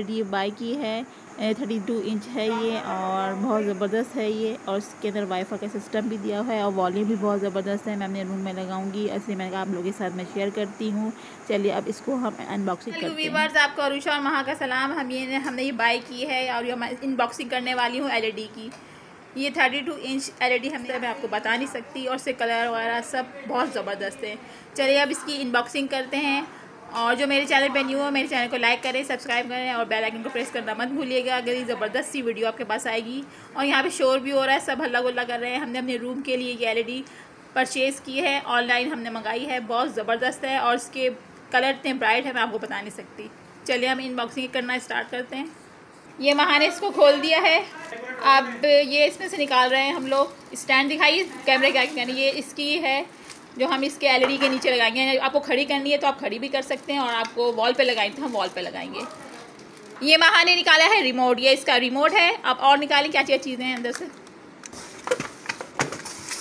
LED by की है। 32 inch है ये और बहुत ज़बरदस्त है ये, और इसके अंदर वाईफाई का सिस्टम भी दिया हुआ है और वॉल्यूम भी बहुत ज़बरदस्त है। मैं अपने रूम में लगाऊंगी, इसलिए मैंने कहा आप लोगों के साथ मैं शेयर करती हूँ। चलिए अब इसको हम अनबॉक्सिंग करते हैं। व्यूअर्स, आपको अरुषा और महा का सलाम। हमने ये बाई की है और ये मैं अनबॉक्सिंग करने वाली हूँ एलईडी की। ये 32 इंच एलईडी मैं आपको बता नहीं सकती, और इससे कलर वगैरह सब बहुत ज़बरदस्त है। चलिए अब इसकी अनबॉक्सिंग करते हैं। और जो मेरे चैनल पे न्यू हो, मेरे चैनल को लाइक करें, सब्सक्राइब करें और बेल आइकन को प्रेस करना मत भूलिएगा। अगर ये ज़बरदस्त सी वीडियो आपके पास आएगी। और यहाँ पे शोर भी हो रहा है, सब हल्ला गुल्ला कर रहे हैं। हमने अपने रूम के लिए ये एलईडी परचेज़ की है, ऑनलाइन हमने मंगाई है। बहुत ज़बरदस्त है और इसके कलर इतने ब्राइट है, मैं आपको बता नहीं सकती। चलिए हम अनबॉक्सिंग करना स्टार्ट करते हैं। ये महा ने इसको खोल दिया है। अब ये इसमें से निकाल रहे हैं हम लोग। स्टैंड दिखाइए कैमरे के आगे। ये इसकी है जो हम इसके एलईडी के नीचे लगाएंगे। आपको खड़ी करनी है तो आप खड़ी भी कर सकते हैं, और आपको वॉल पे लगाएंगे तो हम वॉल पे लगाएंगे। ये महा ने निकाला है रिमोट, ये इसका रिमोट है। आप और निकालें क्या क्या चीज़ें हैं अंदर से।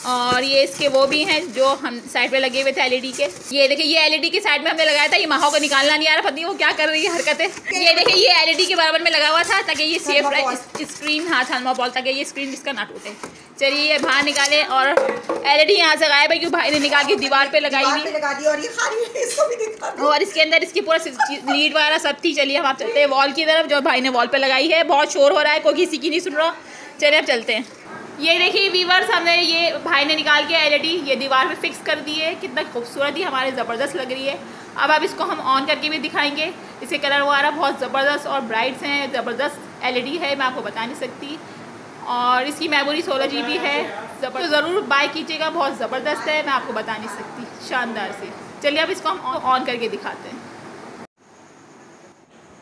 और ये इसके वो भी हैं जो हम साइड पे लगे हुए थे एलईडी के। ये देखिए, ये एलईडी के साइड में हमने लगाया था। ये महा को निकालना नहीं आ रहा, पता नहीं वो क्या कर रही है हरकतें। ये देखिए, ये एलईडी के बराबर में लगा हुआ था ताकि ये सेफ रहे स्क्रीन। हाँ, थर्मोबॉल, ताकि ये स्क्रीन इसका ना टूटे। चलिए ये बाहर निकाले, और एलईडी यहाँ से गायब है क्योंकि भाई ने निकाल के दीवार पे लगाई हुई। और इसके अंदर इसकी पूरा लीड वगैरह सब थी। चलिए हम आप चलते हैं वॉल की तरफ जो भाई ने वॉल पे लगाई है। बहुत शोर हो रहा है, कोई किसी की नहीं सुन रहा। चलिए अब चलते हैं। ये देखिए व्यूअर्स, हमने ये भाई ने निकाल के एलईडी ये दीवार पे फिक्स कर दी है। कितना खूबसूरत ही हमारे ज़बरदस्त लग रही है। अब इसको हम ऑन करके भी दिखाएंगे। इसके कलर वगैरह बहुत ज़बरदस्त और ब्राइट्स हैं। ज़बरदस्त एलईडी है, मैं आपको बता नहीं सकती। और इसकी मेमोरी 16 GB है। तो ज़रूर बाय कीजिएगा, बहुत ज़बरदस्त है, मैं आपको बता नहीं सकती, शानदार से। चलिए अब इसको हम ऑन करके दिखाते हैं।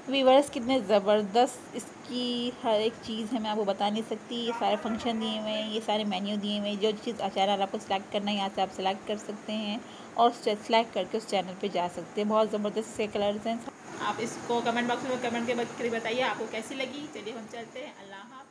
व्यूअर्स, कितने ज़बरदस्त इसकी हर एक चीज़ है, मैं आपको बता नहीं सकती। ये सारे फंक्शन दिए हुए हैं, ये सारे मेन्यू दिए हुए हैं। जो चीज़ चैनल आपको सेलेक्ट करना है यहाँ से आप सेलेक्ट कर सकते हैं और सेलेक्ट करके उस चैनल पे जा सकते हैं। बहुत ज़बरदस्त से कलर्स हैं। आप इसको कमेंट बॉक्स में कमेंट के बताइए आपको कैसी लगी। चलिए हम चलते हैं। अल्लाह।